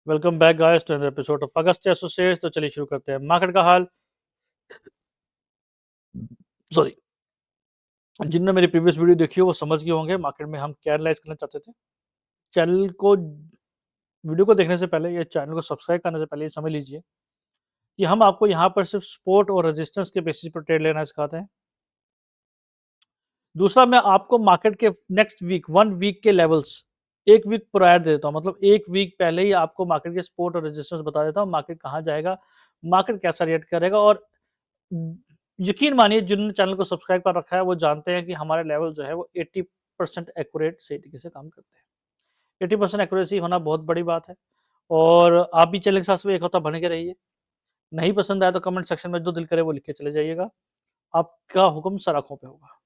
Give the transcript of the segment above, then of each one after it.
Welcome back guys to another episode of August Associates. तो चलिए शुरू करते हैं। मार्केट का हाल, सॉरी, जिनने मेरी प्रीवियस वीडियो देखी हो वो समझ गए होंगे मार्केट में हम क्या एनालाइज करना चाहते थे। चैनल को वीडियो को देखने से पहले या चैनल को सब्सक्राइब करने से पहले ये समझ लीजिए कि हम आपको यहाँ पर सिर्फ सपोर्ट और रेजिस्टेंस के बेसिस पर ट्रेड लेना सिखाते हैं। दूसरा, मैं आपको मार्केट के नेक्स्ट वीक 1 वीक के लेवल्स एक वीक प्रायर दे देता हूँ, मतलब एक वीक पहले ही आपको मार्केट के सपोर्ट और रेजिस्टेंस बता देता हूँ, मार्केट कहाँ जाएगा, मार्केट कैसा रिएक्ट करेगा। और यकीन मानिए जिन्होंने चैनल को सब्सक्राइब कर रखा है वो जानते हैं कि हमारे लेवल जो है वो 80% एक्यूरेट सही तरीके से काम करते हैं। 80% एक्यूरेसी होना बहुत बड़ी बात है और आप भी चैनल के साथ एक हफ्ता बने के रहिए। नहीं पसंद आया तो कमेंट सेक्शन में जो दिल करे वो लिख के चले जाइएगा, आपका हुक्म सर आंखों पे होगा,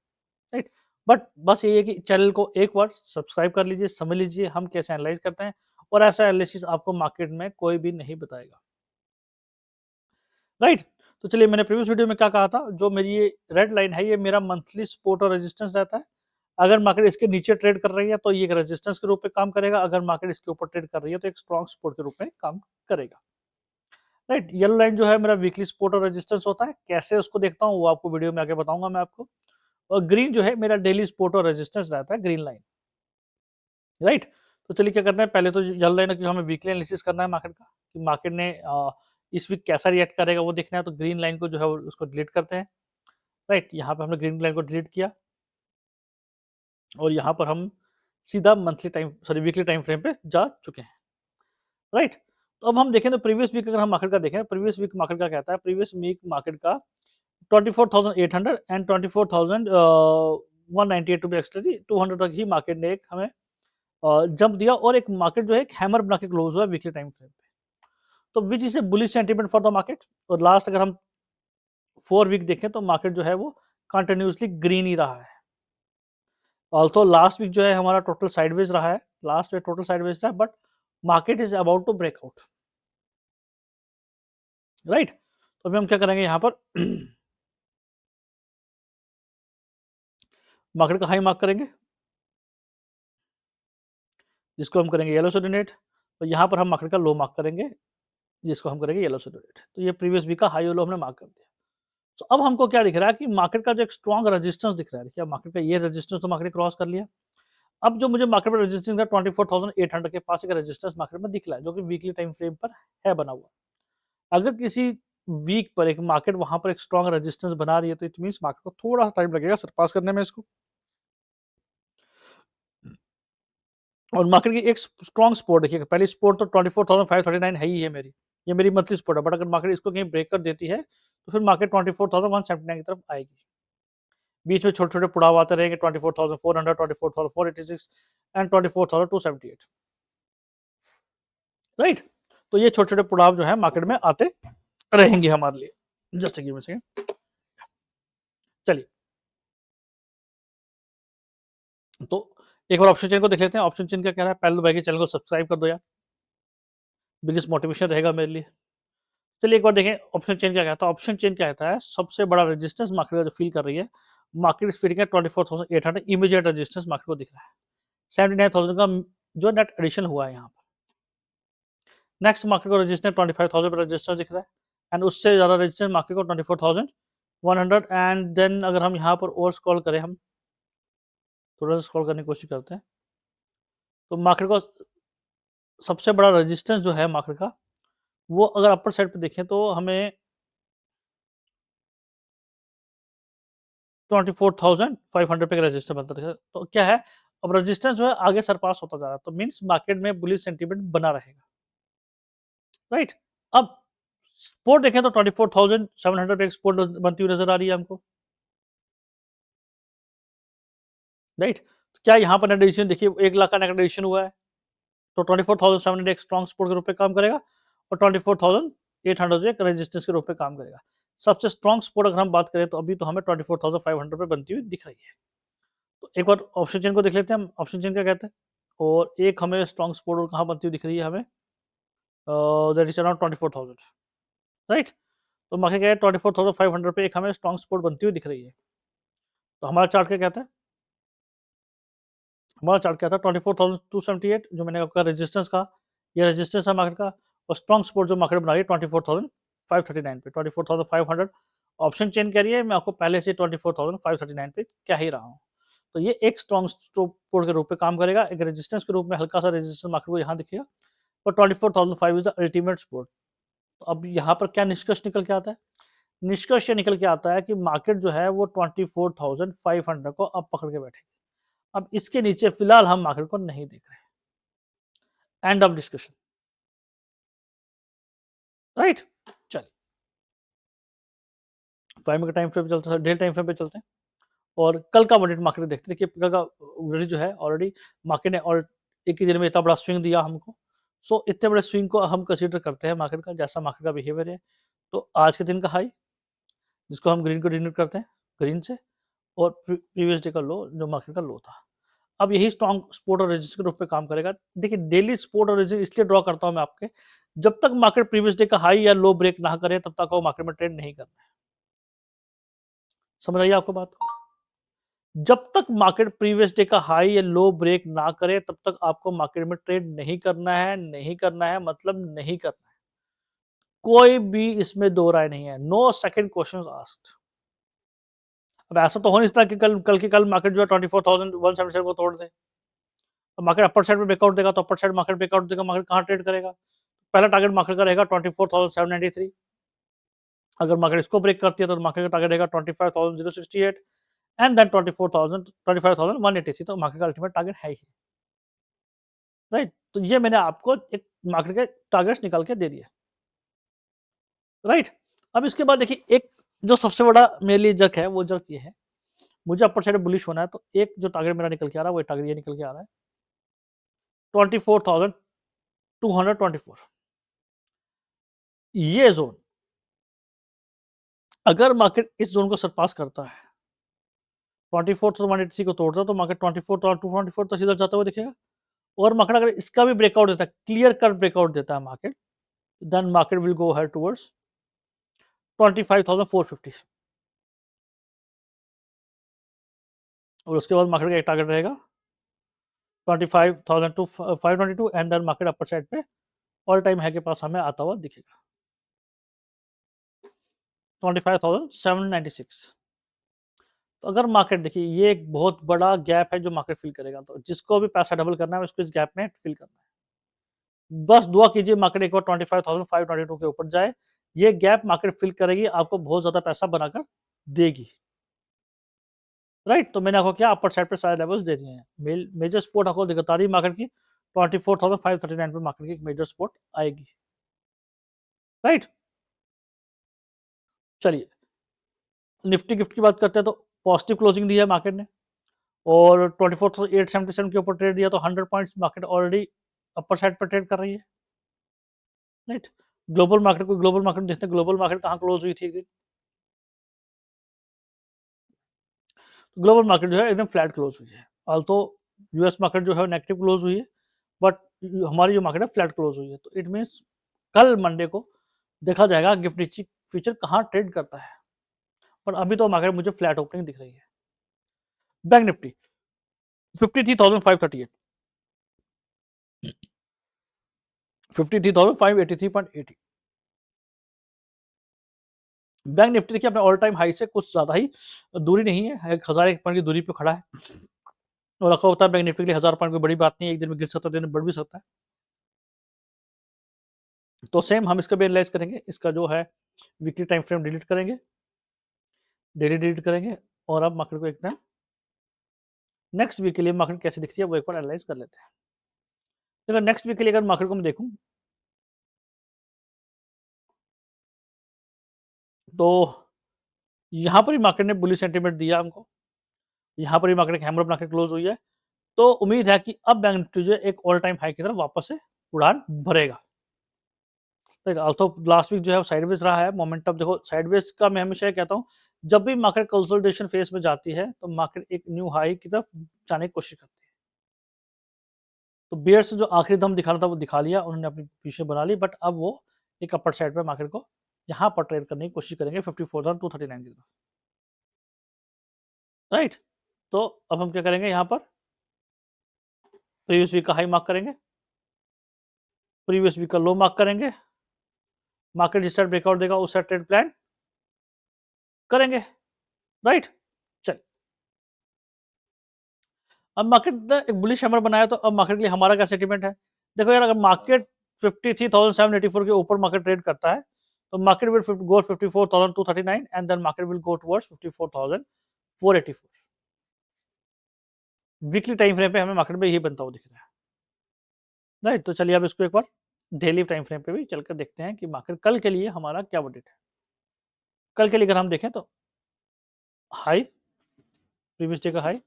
राइट। बट बस ये है कि चैनल को एक बार सब्सक्राइब कर लीजिए, समझ लीजिए हम कैसे एनालाइज करते हैं और ऐसा एनालिसिस आपको मार्केट में कोई भी नहीं बताएगा, राइट। तो चलिए, मैंने प्रीवियस वीडियो में क्या कहा था, जो मेरी ये रेड लाइन है ये मेरा मंथली सपोर्ट और रेजिस्टेंस रहता है। अगर मार्केट इसके नीचे ट्रेड कर रही है तो ये एक रेजिस्टेंस के रूप में काम करेगा, अगर मार्केट इसके ऊपर ट्रेड कर रही है तो एक स्ट्रॉन्ग सपोर्ट के रूप में काम करेगा, राइट। येलो लाइन जो है मेरा वीकली सपोर्ट और रेजिस्टेंस होता है, कैसे उसको देखता हूँ वो आपको वीडियो में आगे बताऊंगा मैं आपको। और ग्रीन जो है मेरा डेली सपोर्ट और रेजिस्टेंस रहता है, ग्रीन लाइन, राइट। तो चलिए क्या करना है, पहले तो येलो लाइन की हमें वीकली एनालिसिस करना है मार्केट का, कि मार्केट ने इस वीक कैसा रिएक्ट करेगा वो देखना है। तो ग्रीन लाइन को जो है उसको डिलीट करते हैं, राइट। यहाँ पे हमने ग्रीन लाइन को डिलीट किया और यहाँ पर हम सीधा monthly time sorry weekly time frame पे जा चुके हैं, राइट। तो अब हम देखें तो प्रीवियस वीक अगर हम मार्केट का देखें, प्रीवियस वीक मार्केट का कहता है, प्रीवियस वीक मार्केट का 24,800 एंड 24,198 टू बी एक्सट्री 200 तक ही मार्केट ने एक हमें जंप दिया और एक मार्केट जो है एक हैमर बना के क्लोज हुआ वीकली टाइम फ्रेम पे। तो which is a bullish sentiment for the market. और लास्ट अगर हम 4 वीक देखें तो मार्केट जो है वो कंटिन्यूसली ग्रीन ही रहा है। ऑल्सो लास्ट वीक जो है हमारा टोटल साइडवेज रहा है, लास्ट वीक टोटल साइडवेज रहा है, but market is about to break out, right. तो अभी हम क्या करेंगे यहाँ पर मार्केट का हाई मार्क करेंगे जिसको हम करेंगे येलो से डोनेट, तो यहाँ पर हम मार्केट का लो मार्क करेंगे जिसको हम करेंगे येलो से डोनेट। तो ये प्रीवियस वीक का हाई और लो हमने मार्क कर दिया। तो अब हमको क्या दिख रहा है कि मार्केट का जो एक स्ट्रॉन्ग रेजिस्टेंस दिख रहा है, देखिए मार्केट का ये रेजिस्टेंस तो मार्केट क्रॉस कर लिया। अब जो मुझे मार्केट में रेजिस्टेंस है 24,800 के पास एक रेजिस्टेंस मार्केट में दिख रहा है जो कि वीकली टाइम फ्रेम पर है बना हुआ। अगर किसी वीक पर एक मार्केट वहां पर एक स्ट्रॉन्ग रेजिस्टेंस बना रही है तो इट मींस मार्केट को थोड़ा टाइम लगेगा सरपास करने में इसको। और मार्केट की एक स्ट्रॉन्ग सपोर्ट देखिएगा, पहली सपोर्ट तो 24,539 है ही है मेरी, ये मेरी मंथली सपोर्ट है। बट अगर मार्केट इसको कहीं ब्रेक कर देती है तो फिर मार्केट 24,179 की तरफ आएगी। बीच में छोटे छोटे पुड़ाव आते रहेंगे 24,400, 24,486 एंड 24,278, राइट। तो ये छोटे छोटे पुड़ाव जो है मार्केट में आते रहेंगे हमारे लिए। Just give me second. चलिए, तो एक बार ऑप्शन चेन को देख लेते हैं। ऑप्शन चेन क्या कह रहा है, पहले तो भाई के चैनल को सब्सक्राइब कर दो यार, बिगेस्ट मोटिवेशन रहेगा मेरे लिए। चलिए एक बार देखें ऑप्शन चेन क्या कहता है। ऑप्शन चेन क्या कहता है, सबसे बड़ा रेजिस्टेंस मार्केट का जो फील कर रही है, मार्केट इस फीलिंग है 24,800 इमीडिएट रेजिस्टेंस मार्केट को दिख रहा है। 79,000 का जो नेट एडिशन हुआ है यहाँ पर। नेक्स्ट मार्केट को रेजिस्टेंस 25,000 पर रेजिस्टेंस दिख रहा है एंड उससे ज्यादा रेजिस्टेंस मार्केट को 24,100। एंड देन अगर हम यहाँ पर और स्क्रॉल करें, हम थोड़ा सा स्क्रॉल करने की कोशिश करते हैं, तो मार्केट को सबसे बड़ा रेजिस्टेंस जो है मार्केट का, वो अगर अपर साइड पे देखें तो हमें 24,500 पे रेजिस्टेंस बनता है। तो क्या है, अब रेजिस्टेंस जो है आगे सरपास होता जा रहा है, तो मींस मार्केट में बुलिश सेंटीमेंट बना रहेगा, राइट। अब सपोर्ट देखें तो 24,700 पे सपोर्ट बनती हुई नजर आ रही है हमको, राइट। तो क्या यहाँ पर नेट एडिशन देखिए 1 लाख का नेट एडिशन हुआ है, तो 24,700 एक स्ट्रॉन्ग सपोर्ट के रूप में काम करेगा और 24,800 एक रेजिस्टेंस के रूप में काम करेगा। सबसे स्ट्रॉन्ग सपोर्ट अगर हम बात करें तो अभी तो हमें 24,500 पे बनती हुई दिख रही है। तो एक बार ऑप्शन चेन को देख लेते हैं हम, ऑप्शन चेन क्या कहते हैं। और एक हमें स्ट्रॉन्ग सपोर्ट और कहाँ बनती हुई दिख रही है हमें, दैट इज अराउंड 24,000, राइट। तो मार्केट क्या है 24,500 पे एक हमें स्ट्रॉन्ग सपोर्ट बनती हुई दिख रही है। तो हमारा चार्ट क्या कहता है, हमारा चार्ट क्या था 24,278 जो मैंने आपका रेजिस्टेंस कहा, ये रेजिस्टेंस है मार्केट का, और स्ट्रॉन्ग सपोर्ट जो मार्केट बना रही है 24,539 पे, 24,500 ऑप्शन चेन कह रही है, मैं आपको पहले से 24,539 पे कह ही रहा हूँ। तो ये एक स्ट्रॉन्ग सपोर्ट के रूप में काम करेगा, एक रेजिस्टेंस के रूप में हल्का सा रेजिस्टेंस मार्केट को यहाँ दिखेगा, और 24,500 इज द अल्टीमेट सपोर्ट। तो अब यहाँ पर क्या निष्कर्ष निकल के आता है? निष्कर्ष ये निकल के आता है कि मार्केट जो है वो 24,500 को अब पकड़ के बैठेगी। अब इसके नीचे फिलहाल हम मार्केट को नहीं देख रहे। End of discussion, right. चलिए 5 मिनट टाइम फ्रेम पे चलते हैं, डेली टाइम फ्रेम पे चलते हैं, और कल का मॉनिटर मार्केट देखते हैं। देखिए कल का ऑलरेडी जो है, ऑलरेडी मार्केट ने और एक ही दिन में इतना बड़ा स्विंग दिया हमको। सो इतने बड़े स्विंग को हम कंसीडर करते हैं मार्केट का, जैसा मार्केट का बिहेवियर है। तो आज के दिन का हाई, जिसको हम ग्रीन को डिनोट करते हैं ग्रीन से, और प्रीवियस डे का लो जो मार्केट का लो था। अब यही स्ट्रॉन्ग सपोर्ट और रेजिस्टेंस के रूप में काम करेगा। देखिए डेली सपोर्ट और रेजिस्टेंस इसलिए ड्रॉ करता हूं मैं आपके, जब तक मार्केट प्रीवियस डे का हाई या लो ब्रेक ना करे तब तक वो मार्केट में ट्रेड नहीं करना है। समझ आइए आपको बात को? जब तक मार्केट प्रीवियस डे का हाई या लो ब्रेक ना करे तब तक आपको मार्केट में ट्रेड नहीं करना है। नहीं करना है मतलब नहीं करना है, कोई भी इसमें दो राय नहीं है। No second question asked. अब ऐसा तो हो नहीं सकता कि कल मार्केट जो है 24,177 को तोड़ दे। तो मार्केट अपर साइड में ब्रेकआउट देगा, तो अपर साइड मार्केट ब्रेकआउट देगा, मार्केट कहां ट्रेड करेगा? पहला टारगेट मार्केट का रहेगा 24,793। अगर मार्केट इसको ब्रेक करती है तो मार्केट का टारगेट रहेगा 25,068, एंड देन 25,183। तो मार्केट का अल्टीमेट टारगेट है ही, राइट। तो ये मैंने आपको एक मार्केट के टारगेट्स निकाल के दे दिए, राइट। अब इसके बाद देखिए, एक जो सबसे बड़ा मेरे लिए जग है, वो जग ये है, मुझे अपर साइड बुलिश होना है, तो एक जो टारगेट मेरा निकल के आ रहा है, वो टारगेट ये निकल के आ रहा है 24,224। ये जोन, अगर मार्केट इस जोन को सरपास करता है, 24,183 को तोड़ता है, तो मार्केट 24,224 तक सीधा जाता हुआ दिखेगा। और मार्केट अगर इसका भी ब्रेकआउट देता है, क्लियर कट ब्रेकआउट देता है market, then market will go head towards 25,450, और उसके बाद मार्केट का एक टारगेट रहेगा 25,522, and then market upper side पे ऑल टाइम हाई के पास हमें आता हुआ दिखेगा 25,796। तो अगर मार्केट, देखिए ये एक बहुत बड़ा गैप है जो मार्केट फिल करेगा, तो जिसको भी पैसा डबल करना है उसको इस गैप में फिल करना है। बस दुआ कीजिए मार्केट एक बार 25,522 के ऊपर जाए, ये गैप मार्केट फिल करेगी, आपको बहुत ज्यादा पैसा बनाकर देगी, राइट। तो मैंने आपको क्या अपर साइड पे सारे लेवल्स दे दिए हैं। मेजर सपोर्ट आपको बता दी मार्केट की 24,539 पे मार्केट की एक मेजर सपोर्ट आएगी, राइट। चलिए निफ्टी गिफ्ट की बात करते हैं, तो पॉजिटिव क्लोजिंग दी है मार्केट ने, और 24,877 के ऊपर ट्रेड दिया, तो 100 points market already upper side पर ट्रेड कर रही है, राइट। ग्लोबल मार्केट देखते हैं, ग्लोबल मार्केट कहाँ क्लोज हुई थी एक दिन। ग्लोबल मार्केट जो है एकदम फ्लैट क्लोज हुई है, ऑल्सो यूएस मार्केट जो है नेगेटिव क्लोज हुई है, बट हमारी जो मार्केट है फ्लैट क्लोज हुई है। तो इट मीन्स कल मंडे को देखा जाएगा गिफ्ट निफ्टी फ्यूचर कहाँ ट्रेड करता है, पर अभी तो मार्केट मुझे फ्लैट ओपनिंग दिख रही है। Bank Nifty 53,538, 53,583.80। बैंक निफ्टी देखिए अपने ऑल टाइम हाई से कुछ ज्यादा ही दूरी नहीं है, 1,001 पॉइंट की दूरी पे खड़ा है, और रखा होता है बैंक निफ्टी के लिए 1,000 पॉइंट कोई बड़ी बात नहीं है, एक दिन में गिर सकता है, दिन में बढ़ भी सकता है। तो सेम हम इसका भी एनालाइज करेंगे, इसका जो है वीकली टाइम फ्रेम डिलीट करेंगे, डेली डिलीट करेंगे, और अब मार्केट को एकदम नेक्स्ट वीक के लिए मार्केट कैसे दिखती है वो एक बार एनालाइज कर लेते हैं। तो अगर नेक्स्ट वीक के लिए अगर मार्केट को मैं देखूं, तो यहाँ पर ही मार्केट ने बुलिश सेंटीमेंट दिया हमको, यहाँ पर ही मार्केट हैमर बना के क्लोज हुई है। तो उम्मीद है कि अब बैंक निफ्टी जो एक ऑल टाइम हाई की तरफ वापस से उड़ान भरेगा। ऑल्सो लास्ट वीक जो है साइडवेज रहा है, मोमेंटम देखो साइडवेज का मैं हमेशा कहता हूँ, जब भी मार्केट कंसोलिडेशन फेज में जाती है तो मार्केट एक न्यू हाई की तरफ जाने की कोशिश करती है। तो बियर्स जो आखिरी दम दिखाना था वो दिखा लिया, उन्होंने अपनी पोजीशन बना ली, बट अब वो एक अपर साइड पे मार्केट को यहाँ पर ट्रेड करने की कोशिश करेंगे 54,239 की तरफ, राइट। तो अब हम क्या करेंगे, यहाँ पर प्रीवियस वीक का हाई मार्क करेंगे, प्रीवियस वीक का लो मार्क करेंगे, मार्केट जिस साइड ब्रेकआउट देगा उस साइड ट्रेड प्लान करेंगे, राइट। चल, अब मार्केट एक बुलिश हैमर बनाया, तो अब मार्केट के लिए हमारा क्या सेंटीमेंट है? देखो यार, अगर मार्केट 53,784 के ऊपर मार्केट ट्रेड करता है, तो market will go 54,239 and then market will go towards 54,484। Weekly time frame पे हमें मार्केट में यही बनता हुआ दिख रहा है, राइट। तो चलिए अब इसको एक बार डेली टाइम फ्रेम पे भी चलकर देखते हैं कि मार्केट कल के लिए हमारा क्या बजट है। कल के लिए अगर हम देखें तो हाई, प्रीवियस डे का हाई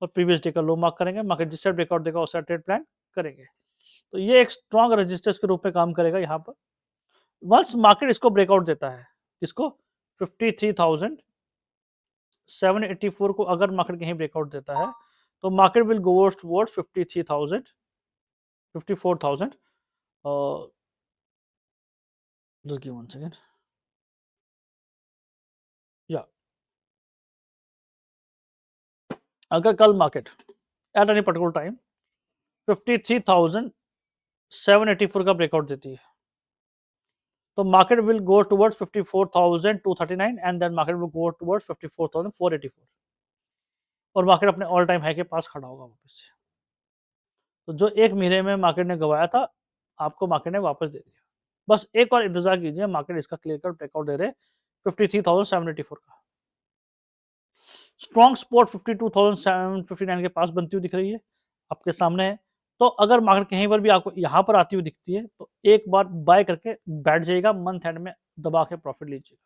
और प्रीवियस डे का लो मार्क करेंगे, मार्केट जिस साइड ब्रेकआउट देगा उस साइड ट्रेड प्लान करेंगे। तो ये एक स्ट्रॉन्ग रेजिस्टेंस के रूप में काम करेगा यहाँ पर। वंस मार्केट इसको ब्रेकआउट देता है, इसको 53,784 को अगर मार्केट कहीं ब्रेकआउट देता है, तो market will go towards 53,000 54,000। Just give one second, या अगर कल market at any particular time 53,784 का ब्रेकआउट देती है, तो market will go towards 54,239 and then market will go towards 54,484 और मार्केट अपने ऑल टाइम हाई के पास खड़ा होगा वापस से। तो जो एक महीने में मार्केट ने गवाया था, आपको मार्केट ने वापस दे दिया। बस एक और इंतजार कीजिए, मार्केट इसका क्लियर कट ब्रेकआउट दे रहे 53,784 का। स्ट्रॉन्ग सपोर्ट 52,759 के पास बनती हुई दिख रही है, आपके सामने है। तो अगर मार्केट कहीं पर भी आपको यहाँ पर आती हुई दिखती है, तो एक बार बाय करके बैठ जाइएगा, मंथ एंड में दबा के प्रॉफिट लीजिएगा।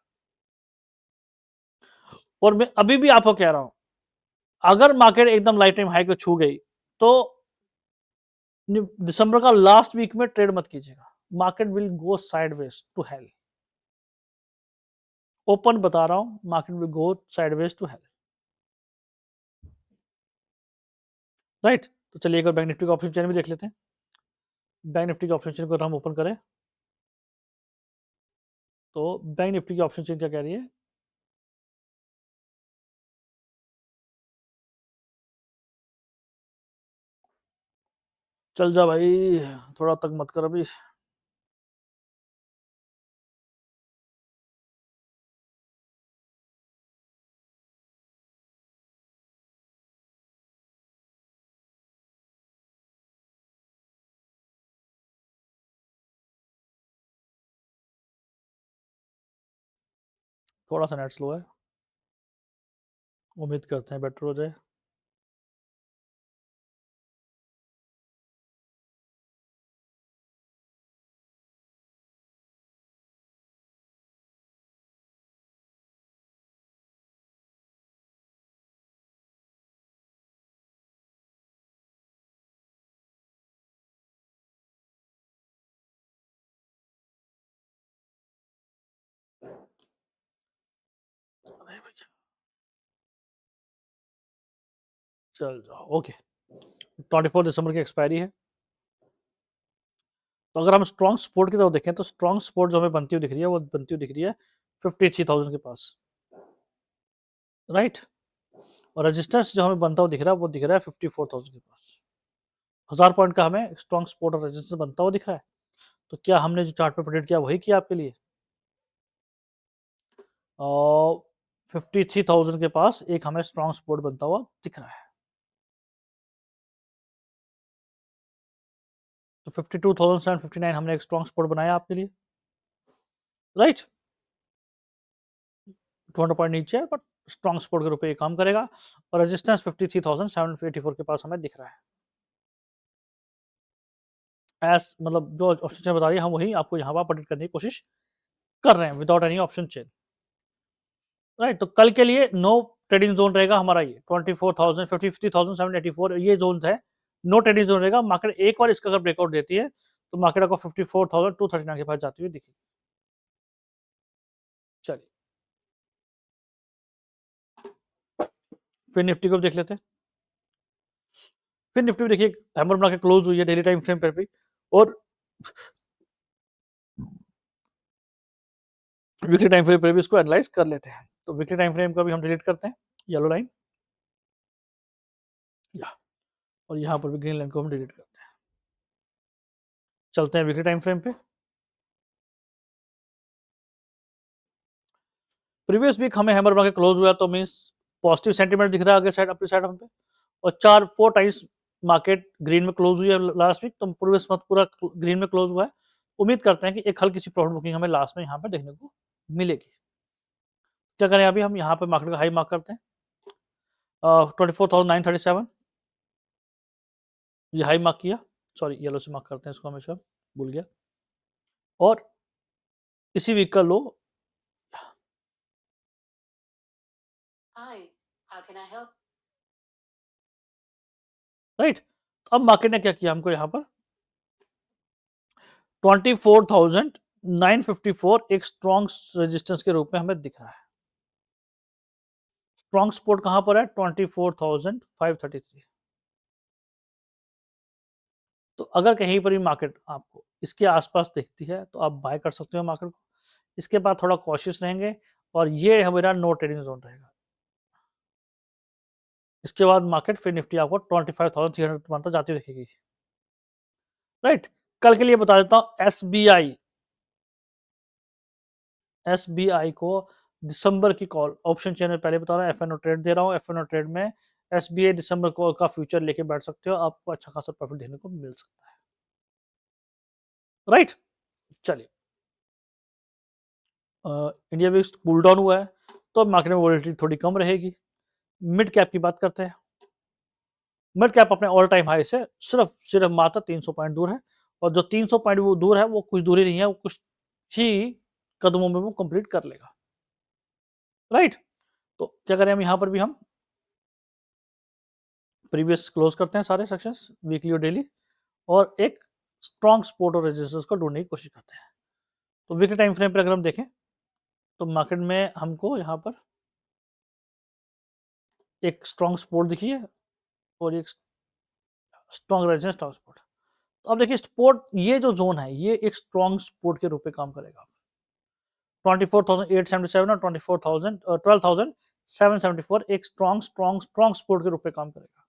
और मैं अभी भी आपको कह रहा हूं, अगर मार्केट एकदम लाइफ टाइम हाई को छू गई, तो दिसंबर का लास्ट वीक में ट्रेड मत कीजिएगा, market will go sideways to hell. Open बता रहा हूं, market will go sideways to hell, right. तो चलिए एक बार बैंक निफ्टी का ऑप्शन चेन भी देख लेते हैं। बैंक निफ्टी के ऑप्शन चेन को हम ओपन करें, तो बैंक निफ्टी की ऑप्शन चेन क्या कह रही है? चल जा भाई, थोड़ा तक मत कर अभी। थोड़ा सा नेट स्लो है, उम्मीद करते हैं बेटर हो जाए। चल जाओ, ओके। 24 दिसंबर की एक्सपायरी है। तो अगर हम स्ट्रॉन्ग सपोर्ट की तरफ देखें, तो स्ट्रॉन्ग सपोर्ट जो हमें बनती हुई दिख रही है, वो बनती हुई दिख रही है 53,000 के पास, राइट। और रेजिस्टेंस जो हमें बनता हुआ दिख रहा है, वो दिख रहा है 54,000 के पास। 1000 पॉइंट का हमें स्ट्रॉन्ग सपोर्ट और रेजिस्टेंस बनता हुआ दिख रहा है। तो क्या हमने जो चार्ट पे प्रेडिक्ट किया वही किया आपके लिए? और 53,000 के पास एक हमें स्ट्रॉन्ग सपोर्ट बनता हुआ दिख रहा है। तो 52,759 हमने एक स्ट्रॉन्ग सपोर्ट बनाया आपके लिए, राइट। 200 पॉइंट नीचे है, बट स्ट्रॉन्ग सपोर्ट के रूप में ये काम करेगा। और रेजिस्टेंस 53,784 के पास हमें दिख रहा है। एस मतलब जो ऑप्शन चेन बता रही है, हम वही आपको यहाँ पर प्रेडिक्ट करने की कोशिश कर रहे हैं without any option chain, right. तो कल के लिए नो ट्रेडिंग जोन रहेगा हमारा, ये 24,000 50,784 ये जोन है, नो ट्रेडिंग जोन रहेगा। मार्केट एक बार इसका अगर ब्रेकआउट देती है, तो मार्केट आपको 54,239 के पास जाती हुई दिखेगी। चलिए फिर निफ्टी को भी देख लेते हैं। फिर निफ्टी में देखिए हैमर बना के क्लोज हुई है डेली टाइम फ्रेम पर भी, और वीकली टाइम फ्रेम पर भी इसको एनालाइज कर लेते हैं। तो वीकली टाइम फ्रेम का भी हम डिलीट करते हैं, येलो लाइन, या और यहाँ पर भी ग्रीन लाइन को हम डिलीट करते हैं। चलते हैं वीकली टाइम फ्रेम पे। प्रीवियस वीक हमें हैमर मार्केट क्लोज हुआ तो मींस पॉजिटिव सेंटीमेंट दिख रहा है आगे साइड अपनी साइड हम पे, और 4 टाइम्स मार्केट ग्रीन में क्लोज हुई है लास्ट वीक, तो प्रीवियस मंथ पूरा ग्रीन में क्लोज हुआ है। उम्मीद करते हैं कि एक हल्की सी प्रॉफिट बुकिंग हमें लास्ट में यहाँ पे देखने को मिलेगी। क्या करें, अभी हम यहाँ पे मार्केट का हाई मार्क करते हैं 24,937, ये हाई मार्क किया, सॉरी येलो से मार्क करते हैं इसको, हमेशा भूल गया। और इसी वीक का लो, Hi, how can I help? Right. अब मार्केट ने क्या किया, हमको यहाँ पर 24,954 एक स्ट्रॉन्ग रेजिस्टेंस के रूप में हमें दिख रहा है। स्ट्रॉन्ग सपोर्ट कहां पर है, 24,533। तो अगर कहीं पर भी मार्केट आपको इसके आसपास दिखती है तो आप बाय कर सकते हो मार्केट को। इसके बाद थोड़ा कॉशियस रहेंगे, और ये हमारा नो ट्रेडिंग जोन रहेगा। इसके बाद मार्केट फिर निफ्टी आपको 25,300 तक जाती दिखेगी, राइट। कल के लिए बता देता हूं, एसबीआई को दिसंबर की कॉल ऑप्शन चेन में पहले बता रहा हूँ, एफएनओ ट्रेड दे रहा हूँ। एफएनओ ट्रेड में एसबीआई दिसंबर कॉल का फ्यूचर लेके बैठ सकते हो, आपको अच्छा खासा प्रॉफिट देने को मिल सकता है, राइट। चलिए, इंडिया भी कूल डाउन हुआ है तो मार्केट में वोलेटिलिटी थोड़ी कम रहेगी। मिड कैप की बात करते हैं। मिड कैप अपने ऑल टाइम हाई से सिर्फ मात्र 300 पॉइंट दूर है, और जो 300 पॉइंट वो दूर है वो कुछ दूरी नहीं है, वो कुछ ही कदमों में वो कंप्लीट कर लेगा, राइट। तो क्या करें, हम यहाँ पर भी हम प्रीवियस क्लोज करते हैं सारे सेक्शंस वीकली और डेली, और एक स्ट्रॉन्ग सपोर्ट और रेजिस्टेंस को ढूंढने की कोशिश करते हैं। तो वीकली टाइम फ्रेम पर अगर हम देखें तो मार्केट में हमको यहाँ पर एक स्ट्रॉन्ग सपोर्ट दिखी है और एक स्ट्रॉन्ग रेजिस्टेंस, स्ट्रॉन्ग सपोर्ट। तो अब देखिए, सपोर्ट ये जो जोन है ये एक स्ट्रॉन्ग सपोर्ट के रूप में काम करेगा। 24,877 और 12,774 एक स्ट्रॉन्ग स्ट्रॉन्ग स्ट्रॉन्ग सपोर्ट के रूप में काम करेगा।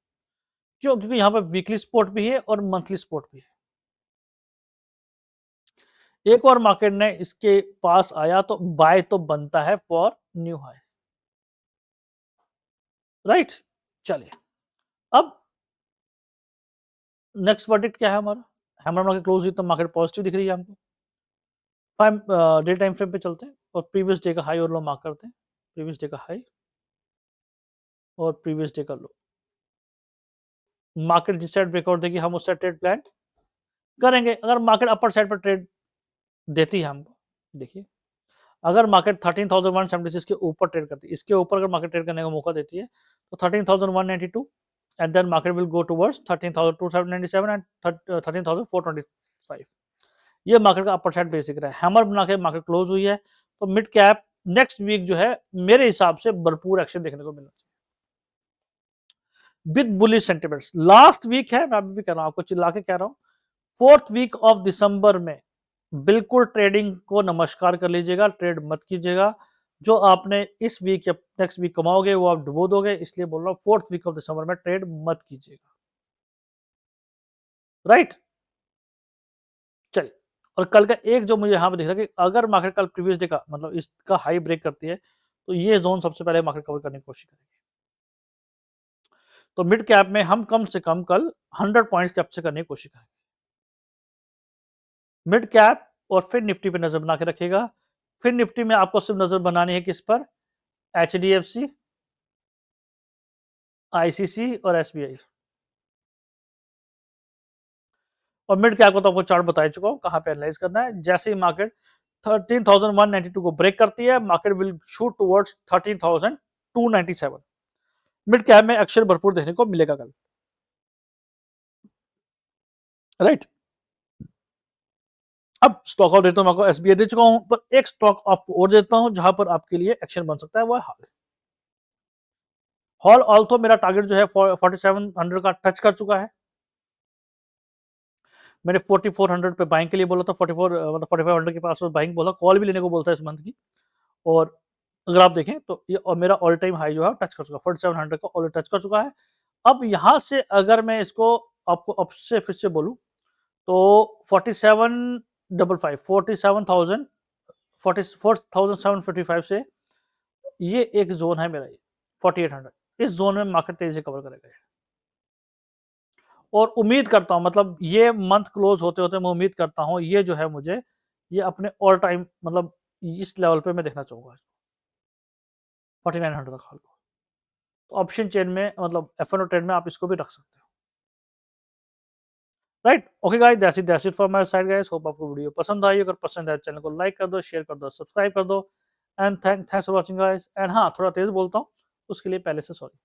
क्यों? क्योंकि यहाँ पर वीकली सपोर्ट भी है और मंथली सपोर्ट भी है। एक और मार्केट ने इसके पास आया तो बाय तो बनता है फॉर न्यू हाई, राइट। चलिए, अब नेक्स्ट वर्डिक्ट क्या है हमारा, हमारा मार्केट क्लोज हुई तो मार्केट पॉजिटिव दिख रही है हमको। डे टाइम फ्रेम पे चलते हैं और प्रीवियस डे का हाई और लो मार्क करते हैं। प्रीवियस डे का हाई और प्रीवियस डे का लो। मार्केट जिस साइड ब्रेकआउट देगी हम उस साइड ट्रेड प्लान करेंगे। अगर मार्केट अपर साइड पर ट्रेड देती है हमको, देखिए अगर मार्केट 13,176 के ऊपर ट्रेड करती है, इसके ऊपर अगर मार्केट ट्रेड करने का मौका देती है तो 13,192 and then market will go towards 13,297 and 13,425। ये मार्केट का अपर साइड बेसिक रहा है। हैमर बना के मार्केट क्लोज हुई है, तो मिड कैप नेक्स्ट वीक जो है मेरे हिसाब से भरपूर एक्शन देखने को मिलना चाहिए with bullish sentiments. Last week है, मैं अभी भी कह रहा हूं, आपको चिल्ला के कह रहा हूं, 4th वीक ऑफ दिसंबर में बिल्कुल ट्रेडिंग को नमस्कार कर लीजिएगा, ट्रेड मत कीजिएगा। जो आपने इस वीक या नेक्स्ट वीक कमाओगे वो आप डुबो दोगे, इसलिए बोल रहा हूं 4th वीक ऑफ दिसंबर में ट्रेड मत कीजिएगा, राइट। चलिए, और कल का एक जो मुझे यहाँ पे दिख रहा है कि अगर मार्केट कल प्रीवियस डे का मतलब इसका हाई ब्रेक करती है तो ये जोन सबसे पहले मार्केट कवर करने की कोशिश करेगी। तो मिड कैप में हम कम से कम कल 100 पॉइंट्स कैप्चर करने की कोशिश करेंगे मिड कैप, और फिर निफ्टी पे नजर बना के रखेगा। फिर निफ्टी में आपको सिर्फ नजर बनानी है किस पर, एचडीएफसी, आईसीसी और एसबीआई। और मिड कैप को तो आपको चार्ट बता चुका हूं कहां पे एनालाइज करना है। जैसे ही मार्केट 13,192 को ब्रेक करती है market will shoot towards 13,297। Mid cap में एक्शन भरपूर देखने को मिलेगा कल, राइट। अब स्टॉक आउट देता हूं, आपको एसबीआई दे चुका हूं, पर एक स्टॉक आपको और देता हूं जहां पर आपके लिए एक्शन बन सकता है, वो है हॉल। हॉल ऑल्सो मेरा टारगेट जो है 4700 का टच कर चुका है। मैंने 4400 पे बाइंग के लिए बोला था, 44 मतलब 4500 के पास बाइंग बोला, कॉल भी लेने को बोलता है इस मंथ की। और अगर आप देखें तो ये और मेरा ऑल टाइम हाई जो है टच कर चुका, 4700 का ऑलरेडी टच कर चुका है। अब यहां से अगर मैं इसको आपको अब से फिर से बोलूं तो 47,555 47,000 44,755 से ये एक जोन है मेरा, ये 4800, इस जोन में मार्केट तेजी से कवर करेगा। और उम्मीद करता हूँ, मतलब ये मंथ क्लोज होते होते मैं उम्मीद करता हूँ ये जो है मुझे ये अपने ऑल टाइम मतलब इस लेवल पे मैं देखना चाहूंगा 4900 तक हाल को। तो ऑप्शन चेन में मतलब F&O ट्रेड में आप इसको भी रख सकते हो। Right, okay guys, that's it for my side guys. Hope आपको वीडियो पसंद आई। अगर पसंद है चैनल को लाइक कर दो, शेयर कर दो, सब्सक्राइब कर दो। And thanks for watching guys. And हाँ, थोड़ा तेज बोलता हूँ उसके लिए पहले से सॉरी।